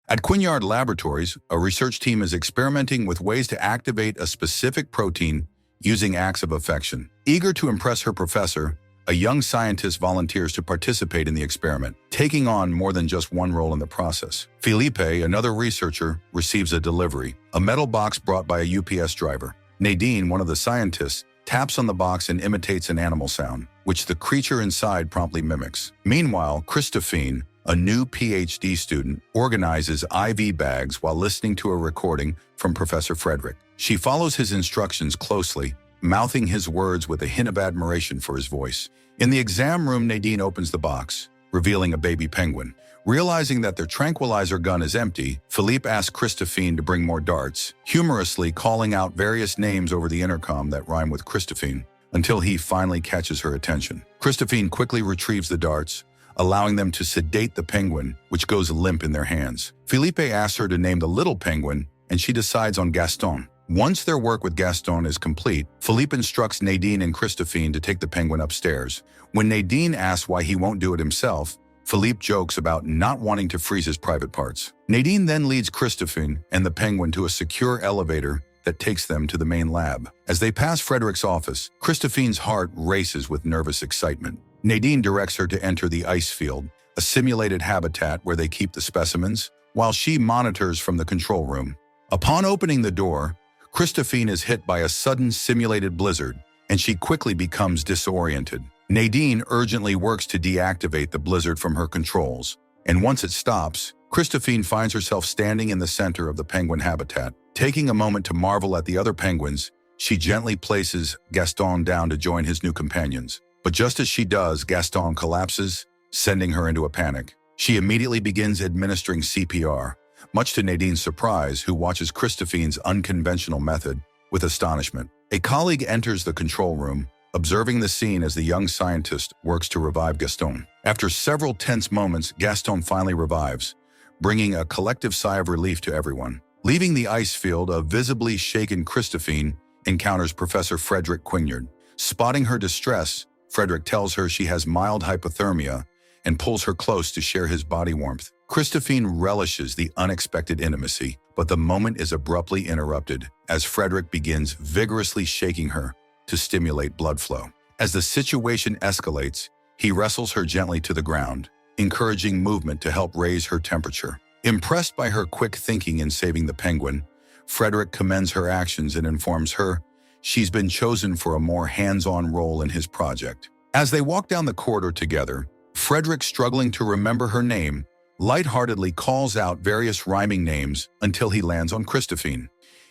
At Quinyard Laboratories, a research team is experimenting with ways to activate a specific protein using acts of affection. Eager to impress her professor, a young scientist volunteers to participate in the experiment, taking on more than just one role in the process. Felipe, another researcher, receives a delivery, a metal box brought by a UPS driver. Nadine, one of the scientists, taps on the box and imitates an animal sound, which the creature inside promptly mimics. Meanwhile, Christophine, a new PhD student, organizes IV bags while listening to a recording from Professor Frederick. She follows his instructions closely, mouthing his words with a hint of admiration for his voice. In the exam room, Nadine opens the box, revealing a baby penguin. Realizing that their tranquilizer gun is empty, Philippe asks Christophine to bring more darts, humorously calling out various names over the intercom that rhyme with Christophine, until he finally catches her attention. Christophine quickly retrieves the darts, allowing them to sedate the penguin, which goes limp in their hands. Felipe asks her to name the little penguin, and she decides on Gaston. Once their work with Gaston is complete, Philippe instructs Nadine and Christophine to take the penguin upstairs. When Nadine asks why he won't do it himself, Philippe jokes about not wanting to freeze his private parts. Nadine then leads Christophine and the penguin to a secure elevator that takes them to the main lab. As they pass Frederick's office, Christophine's heart races with nervous excitement. Nadine directs her to enter the ice field, a simulated habitat where they keep the specimens, while she monitors from the control room. Upon opening the door, Christophine is hit by a sudden simulated blizzard, and she quickly becomes disoriented. Nadine urgently works to deactivate the blizzard from her controls, and once it stops, Christophine finds herself standing in the center of the penguin habitat. Taking a moment to marvel at the other penguins, she gently places Gaston down to join his new companions. But just as she does, Gaston collapses, sending her into a panic. She immediately begins administering CPR, much to Nadine's surprise, who watches Christophine's unconventional method with astonishment. A colleague enters the control room, observing the scene as the young scientist works to revive Gaston. After several tense moments, Gaston finally revives, bringing a collective sigh of relief to everyone. Leaving the ice field, a visibly shaken Christophine encounters Professor Frederick Quinyard. Spotting her distress, Frederick tells her she has mild hypothermia and pulls her close to share his body warmth. Christophine relishes the unexpected intimacy, but the moment is abruptly interrupted as Frederick begins vigorously shaking her to stimulate blood flow. As the situation escalates, he wrestles her gently to the ground, encouraging movement to help raise her temperature. Impressed by her quick thinking in saving the penguin, Frederick commends her actions and informs her she's been chosen for a more hands-on role in his project. As they walk down the corridor together, Frederick, struggling to remember her name, lightheartedly calls out various rhyming names until he lands on Christophine.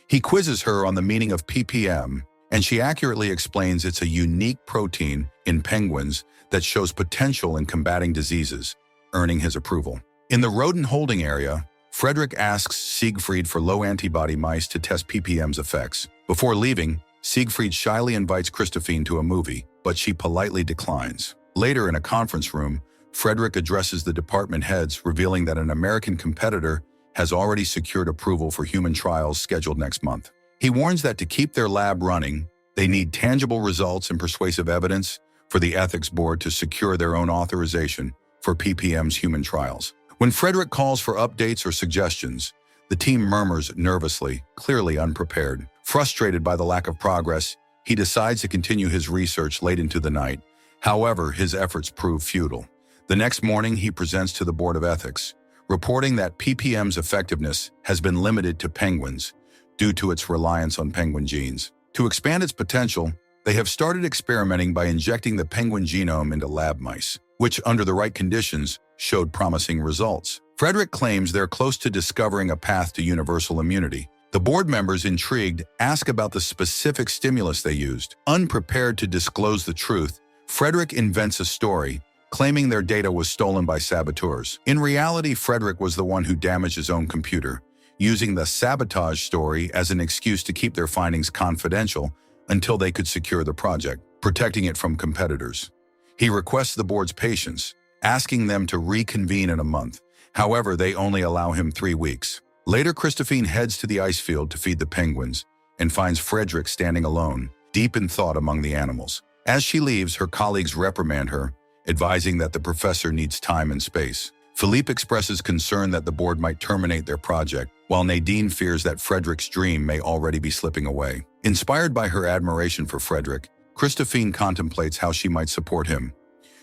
He quizzes her on the meaning of ppm, and she accurately explains it's a unique protein in penguins that shows potential in combating diseases, earning his approval. In the rodent holding area, Frederick asks Siegfried for low antibody mice to test ppm's effects. Before leaving, Siegfried shyly invites Christophine to a movie, but she politely declines. Later, in a conference room, Frederick addresses the department heads, revealing that an American competitor has already secured approval for human trials scheduled next month. He warns that to keep their lab running, they need tangible results and persuasive evidence for the ethics board to secure their own authorization for ppm's human trials. When Frederick calls for updates or suggestions, the team murmurs nervously, clearly unprepared. Frustrated by the lack of progress, he decides to continue his research late into the night. However, his efforts prove futile. The next morning, he presents to the Board of Ethics, reporting that ppm's effectiveness has been limited to penguins due to its reliance on penguin genes. To expand its potential, they have started experimenting by injecting the penguin genome into lab mice, which, under the right conditions, showed promising results. Frederick claims they're close to discovering a path to universal immunity. The board members, intrigued, ask about the specific stimulus they used. Unprepared to disclose the truth, Frederick invents a story, claiming their data was stolen by saboteurs. In reality, Frederick was the one who damaged his own computer, using the sabotage story as an excuse to keep their findings confidential until they could secure the project, protecting it from competitors. He requests the board's patience, asking them to reconvene in a month. However, they only allow him 3 weeks. Later, Christophine heads to the ice field to feed the penguins and finds Frederick standing alone, deep in thought among the animals. As she leaves, her colleagues reprimand her, advising that the professor needs time and space. Philippe expresses concern that the board might terminate their project, while Nadine fears that Frederick's dream may already be slipping away. Inspired by her admiration for Frederick, Christophine contemplates how she might support him.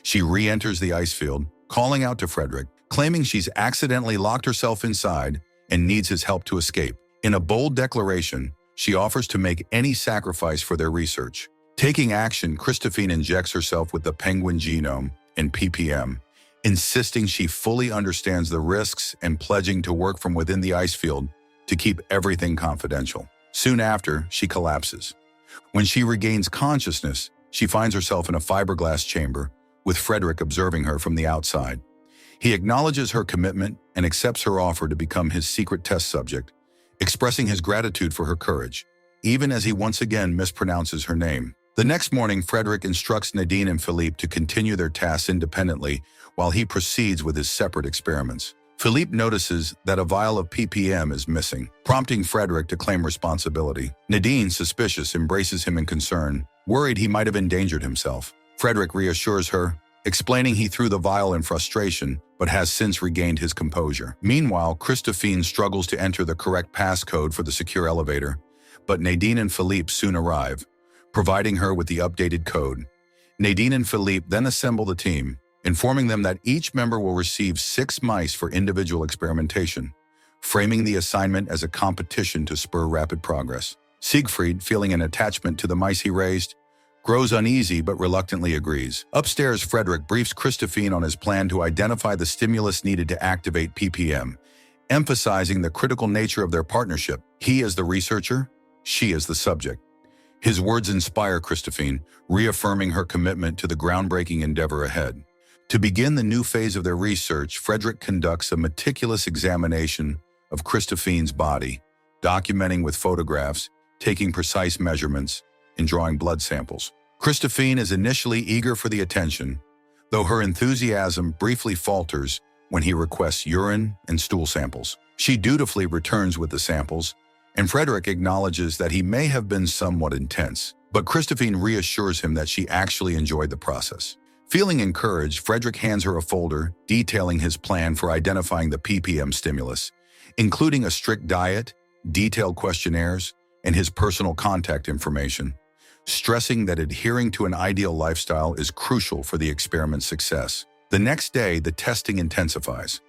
She re-enters the ice field, calling out to Frederick, claiming she's accidentally locked herself inside and needs his help to escape. In a bold declaration, she offers to make any sacrifice for their research. Taking action, Christophine injects herself with the penguin genome and ppm, insisting she fully understands the risks and pledging to work from within the ice field to keep everything confidential. Soon after, she collapses. When she regains consciousness, she finds herself in a fiberglass chamber, with Frederick observing her from the outside. He acknowledges her commitment and accepts her offer to become his secret test subject, expressing his gratitude for her courage, even as he once again mispronounces her name. The next morning, Frederick instructs Nadine and Philippe to continue their tasks independently while he proceeds with his separate experiments. Philippe notices that a vial of ppm is missing, prompting Frederick to claim responsibility. Nadine, suspicious, embraces him in concern, worried he might have endangered himself. Frederick reassures her, explaining he threw the vial in frustration, but has since regained his composure. Meanwhile, Christophine struggles to enter the correct passcode for the secure elevator, but Nadine and Philippe soon arrive, providing her with the updated code. Nadine and Philippe then assemble the team, informing them that each member will receive 6 mice for individual experimentation, framing the assignment as a competition to spur rapid progress. Siegfried, feeling an attachment to the mice he raised, grows uneasy but reluctantly agrees. Upstairs, Frederick briefs Christophine on his plan to identify the stimulus needed to activate ppm, emphasizing the critical nature of their partnership. He is the researcher, she is the subject. His words inspire Christophine, reaffirming her commitment to the groundbreaking endeavor ahead. To begin the new phase of their research, Frederick conducts a meticulous examination of Christophine's body, documenting with photographs, taking precise measurements, and drawing blood samples. Christophine is initially eager for the attention, though her enthusiasm briefly falters when he requests urine and stool samples. She dutifully returns with the samples, and Frederick acknowledges that he may have been somewhat intense, but Christophine reassures him that she actually enjoyed the process. Feeling encouraged, Frederick hands her a folder detailing his plan for identifying the ppm stimulus, including a strict diet, detailed questionnaires, and his personal contact information, stressing that adhering to an ideal lifestyle is crucial for the experiment's success. The next day, the testing intensifies.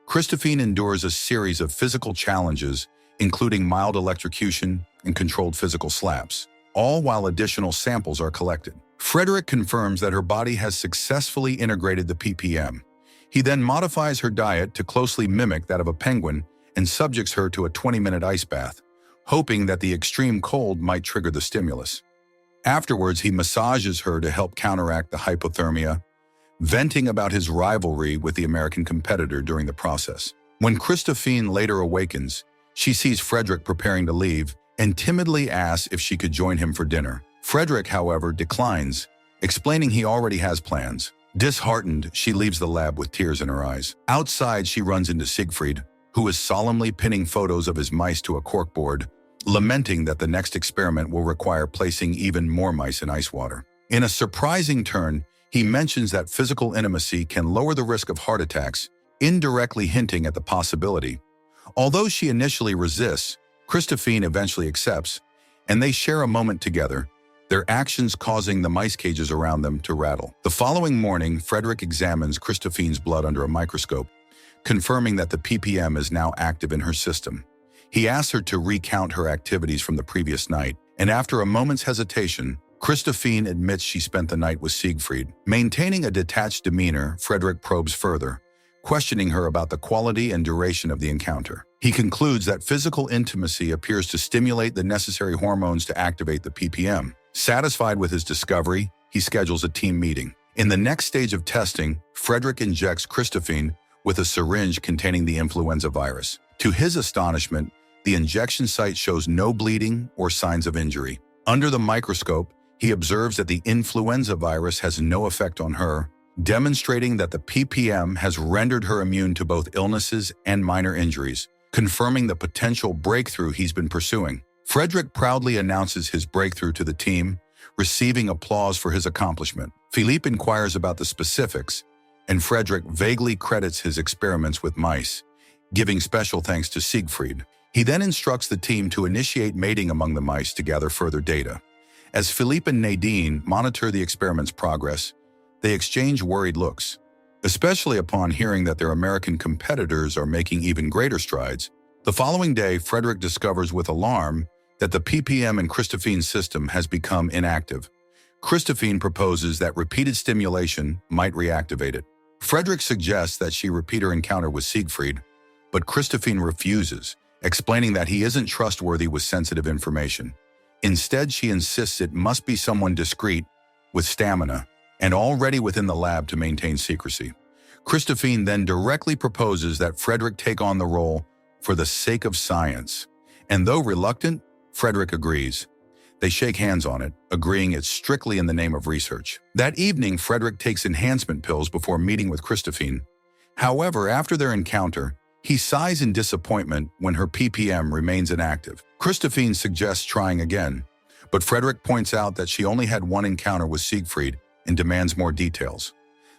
Christophine endures a series of physical challenges, including mild electrocution and controlled physical slaps, all while additional samples are collected. Frederick confirms that her body has successfully integrated the ppm. He then modifies her diet to closely mimic that of a penguin and subjects her to a 20-minute ice bath, hoping that the extreme cold might trigger the stimulus. Afterwards, he massages her to help counteract the hypothermia, venting about his rivalry with the American competitor during the process. When Christophine later awakens, she sees Frederick preparing to leave and timidly asks if she could join him for dinner. Frederick, however, declines, explaining he already has plans. Disheartened, she leaves the lab with tears in her eyes. Outside, she runs into Siegfried, who is solemnly pinning photos of his mice to a corkboard, lamenting that the next experiment will require placing even more mice in ice water. In a surprising turn, he mentions that physical intimacy can lower the risk of heart attacks, indirectly hinting at the possibility. Although she initially resists, Christophine eventually accepts, and they share a moment together, their actions causing the mice cages around them to rattle. The following morning, Frederick examines Christophine's blood under a microscope, confirming that the ppm is now active in her system. He asks her to recount her activities from the previous night, and after a moment's hesitation, Christophine admits she spent the night with Siegfried. Maintaining a detached demeanor, Frederick probes further, questioning her about the quality and duration of the encounter. He concludes that physical intimacy appears to stimulate the necessary hormones to activate the ppm. Satisfied with his discovery, he schedules a team meeting. In the next stage of testing, Frederick injects Christophine with a syringe containing the influenza virus. To his astonishment, the injection site shows no bleeding or signs of injury. Under the microscope, he observes that the influenza virus has no effect on her, demonstrating that the ppm has rendered her immune to both illnesses and minor injuries, confirming the potential breakthrough he's been pursuing. Frederick proudly announces his breakthrough to the team, receiving applause for his accomplishment. Philippe inquires about the specifics, and Frederick vaguely credits his experiments with mice, giving special thanks to Siegfried. He then instructs the team to initiate mating among the mice to gather further data. As Philippe and Nadine monitor the experiment's progress, they exchange worried looks, especially upon hearing that their American competitors are making even greater strides. The following day, Frederick discovers with alarm that the ppm in Christophine's system has become inactive. Christophine proposes that repeated stimulation might reactivate it. Frederick suggests that she repeat her encounter with Siegfried, but Christophine refuses, explaining that he isn't trustworthy with sensitive information. Instead, she insists it must be someone discreet, with stamina, and already within the lab to maintain secrecy. Christophine then directly proposes that Frederick take on the role for the sake of science. And though reluctant, Frederick agrees. They shake hands on it, agreeing it's strictly in the name of research. That evening, Frederick takes enhancement pills before meeting with Christophine. However, after their encounter, he sighs in disappointment when her ppm remains inactive. Christophine suggests trying again, but Frederick points out that she only had one encounter with Siegfried and demands more details.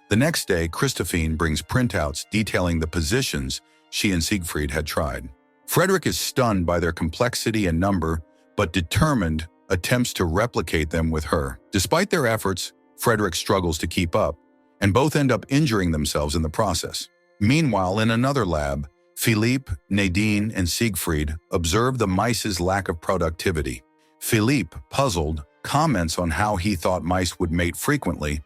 The next day, Christophine brings printouts detailing the positions she and Siegfried had tried. Frederick is stunned by their complexity and number, but determined attempts to replicate them with her. Despite their efforts, Frederick struggles to keep up, and both end up injuring themselves in the process. Meanwhile, in another lab, Philippe, Nadine, and Siegfried observe the mice's lack of productivity. Philippe, puzzled, comments on how he thought mice would mate frequently,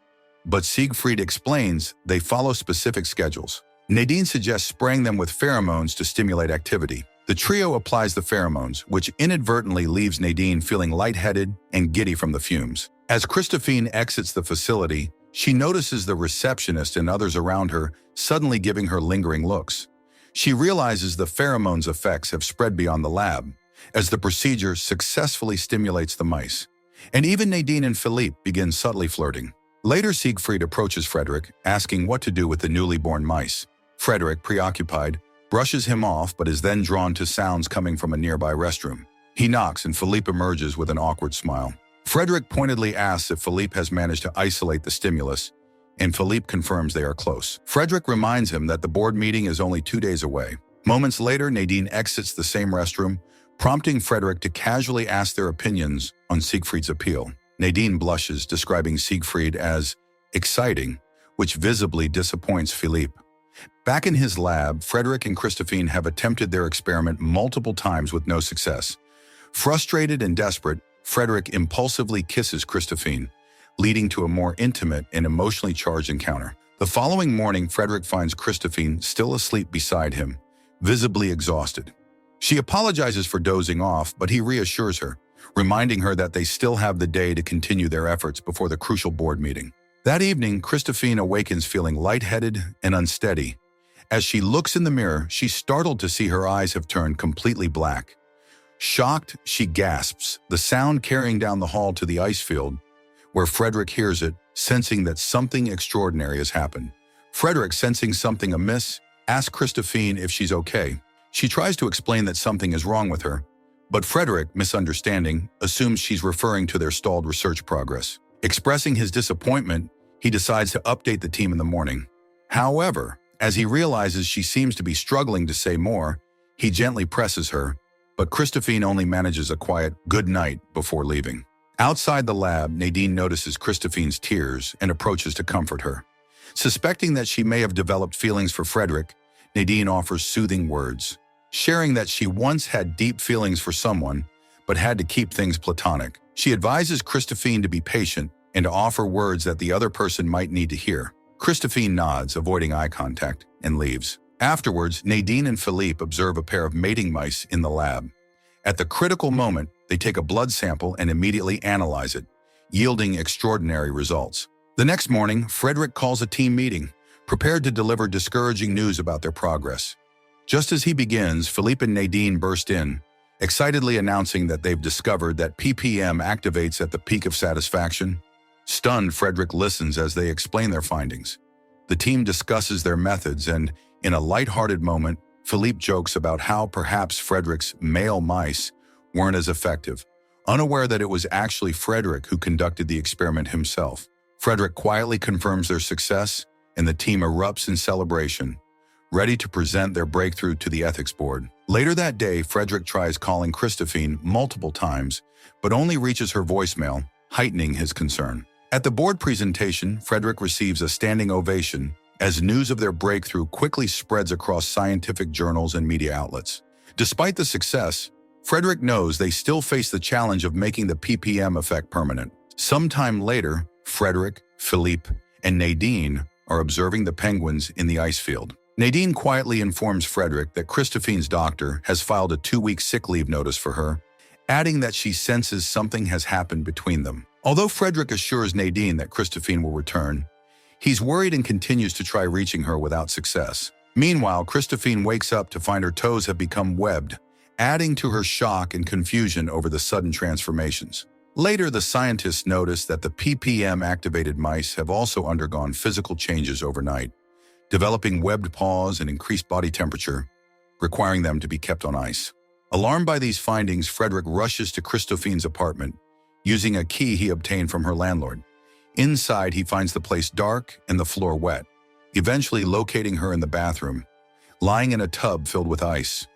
but Siegfried explains they follow specific schedules. Nadine suggests spraying them with pheromones to stimulate activity. The trio applies the pheromones, which inadvertently leaves Nadine feeling lightheaded and giddy from the fumes. As Christophine exits the facility, she notices the receptionist and others around her suddenly giving her lingering looks. She realizes the pheromones' effects have spread beyond the lab, as the procedure successfully stimulates the mice. And even Nadine and Philippe begin subtly flirting. Later, Siegfried approaches Frederick, asking what to do with the newly born mice. Frederick, preoccupied, brushes him off but is then drawn to sounds coming from a nearby restroom. He knocks and Philippe emerges with an awkward smile. Frederick pointedly asks if Philippe has managed to isolate the stimulus, and Philippe confirms they are close. Frederick reminds him that the board meeting is only 2 days away. Moments later, Nadine exits the same restroom, prompting Frederick to casually ask their opinions on Siegfried's appeal. Nadine blushes, describing Siegfried as exciting, which visibly disappoints Philippe. Back in his lab, Frederick and Christophine have attempted their experiment multiple times with no success. Frustrated and desperate, Frederick impulsively kisses Christophine, leading to a more intimate and emotionally charged encounter. The following morning, Frederick finds Christophine still asleep beside him, visibly exhausted. She apologizes for dozing off, but he reassures her, reminding her that they still have the day to continue their efforts before the crucial board meeting. That evening, Christophine awakens feeling lightheaded and unsteady. As she looks in the mirror, she's startled to see her eyes have turned completely black. Shocked, she gasps, the sound carrying down the hall to the ice field, where Frederick hears it, sensing that something extraordinary has happened. Frederick, sensing something amiss, asks Christophine if she's okay. She tries to explain that something is wrong with her, but Frederick, misunderstanding, assumes she's referring to their stalled research progress. Expressing his disappointment, he decides to update the team in the morning. However, as he realizes she seems to be struggling to say more, he gently presses her, but Christophine only manages a quiet good night before leaving. Outside the lab, Nadine notices Christophine's tears and approaches to comfort her. Suspecting that she may have developed feelings for Frederick, Nadine offers soothing words, sharing that she once had deep feelings for someone, but had to keep things platonic. She advises Christophine to be patient and to offer words that the other person might need to hear. Christophine nods, avoiding eye contact, and leaves. Afterwards, Nadine and Philippe observe a pair of mating mice in the lab. At the critical moment, they take a blood sample and immediately analyze it, yielding extraordinary results. The next morning, Frederick calls a team meeting, prepared to deliver discouraging news about their progress. Just as he begins, Philippe and Nadine burst in, excitedly announcing that they've discovered that ppm activates at the peak of satisfaction. Stunned, Frederick listens as they explain their findings. The team discusses their methods and, in a lighthearted moment, Philippe jokes about how perhaps Frederick's male mice weren't as effective, unaware that it was actually Frederick who conducted the experiment himself. Frederick quietly confirms their success, and the team erupts in celebration, ready to present their breakthrough to the ethics board. Later that day, Frederick tries calling Christophine multiple times, but only reaches her voicemail, heightening his concern. At the board presentation, Frederick receives a standing ovation as news of their breakthrough quickly spreads across scientific journals and media outlets. Despite the success, Frederick knows they still face the challenge of making the ppm effect permanent. Sometime later, Frederick, Philippe, and Nadine are observing the penguins in the ice field. Nadine quietly informs Frederick that Christophine's doctor has filed a 2-week sick leave notice for her, adding that she senses something has happened between them. Although Frederick assures Nadine that Christophine will return, he's worried and continues to try reaching her without success. Meanwhile, Christophine wakes up to find her toes have become webbed, adding to her shock and confusion over the sudden transformations. Later, the scientists notice that the ppm-activated mice have also undergone physical changes overnight, developing webbed paws and increased body temperature, requiring them to be kept on ice. Alarmed by these findings, Frederick rushes to Christophine's apartment, using a key he obtained from her landlord. Inside, he finds the place dark and the floor wet, eventually locating her in the bathroom, lying in a tub filled with ice.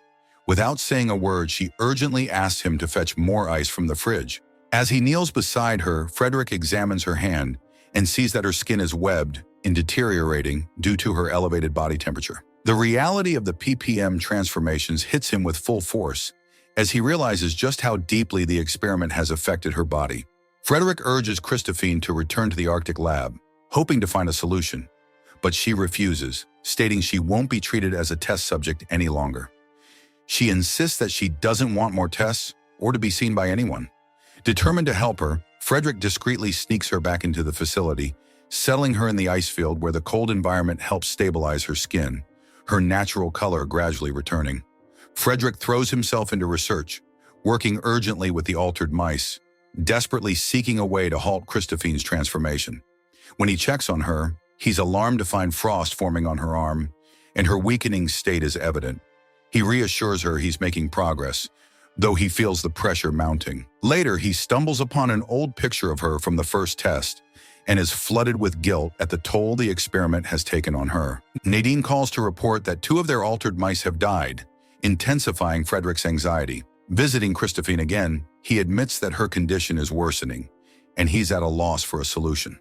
Without saying a word, she urgently asks him to fetch more ice from the fridge. As he kneels beside her, Frederick examines her hand and sees that her skin is webbed and deteriorating due to her elevated body temperature. The reality of the ppm transformations hits him with full force as he realizes just how deeply the experiment has affected her body. Frederick urges Christophine to return to the Arctic lab, hoping to find a solution, but she refuses, stating she won't be treated as a test subject any longer. She insists that she doesn't want more tests or to be seen by anyone. Determined to help her, Frederick discreetly sneaks her back into the facility, settling her in the ice field where the cold environment helps stabilize her skin, her natural color gradually returning. Frederick throws himself into research, working urgently with the altered mice, desperately seeking a way to halt Christophine's transformation. When he checks on her, he's alarmed to find frost forming on her arm, and her weakening state is evident. He reassures her he's making progress, though he feels the pressure mounting. Later, he stumbles upon an old picture of her from the first test and is flooded with guilt at the toll the experiment has taken on her. Nadine calls to report that 2 of their altered mice have died, intensifying Frederick's anxiety. Visiting Christophine again, he admits that her condition is worsening, and he's at a loss for a solution.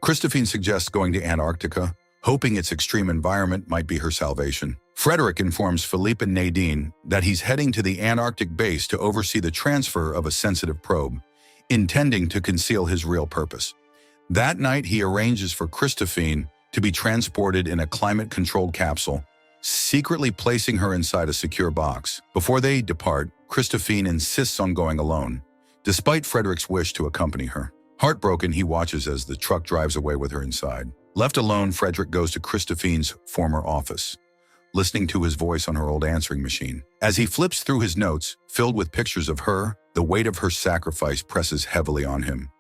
Christophine suggests going to Antarctica, hoping its extreme environment might be her salvation. Frederick informs Philippe and Nadine that he's heading to the Antarctic base to oversee the transfer of a sensitive probe, intending to conceal his real purpose. That night, he arranges for Christophine to be transported in a climate-controlled capsule, secretly placing her inside a secure box. Before they depart, Christophine insists on going alone, despite Frederick's wish to accompany her. Heartbroken, he watches as the truck drives away with her inside. Left alone, Frederick goes to Christophine's former office, listening to his voice on her old answering machine. As he flips through his notes, filled with pictures of her, the weight of her sacrifice presses heavily on him.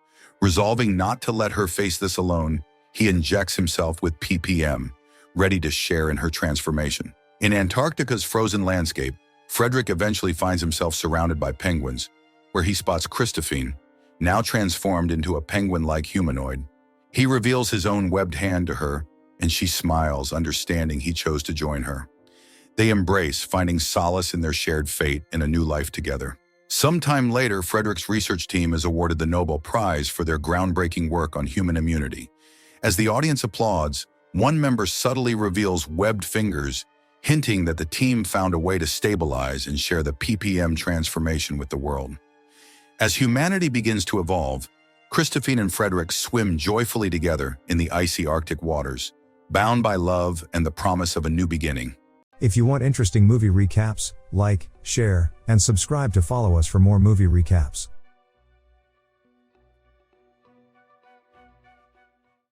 Resolving not to let her face this alone, he injects himself with ppm, ready to share in her transformation. In Antarctica's frozen landscape, Frederick eventually finds himself surrounded by penguins, where he spots Christophine, now transformed into a penguin-like humanoid. He reveals his own webbed hand to her, and she smiles, understanding he chose to join her. They embrace, finding solace in their shared fate and a new life together. Sometime later, Frederick's research team is awarded the Nobel Prize for their groundbreaking work on human immunity. As the audience applauds, one member subtly reveals webbed fingers, hinting that the team found a way to stabilize and share the ppm transformation with the world. As humanity begins to evolve, Christophine and Frederick swim joyfully together in the icy Arctic waters, bound by love and the promise of a new beginning. If you want interesting movie recaps, like, share, and subscribe to follow us for more movie recaps.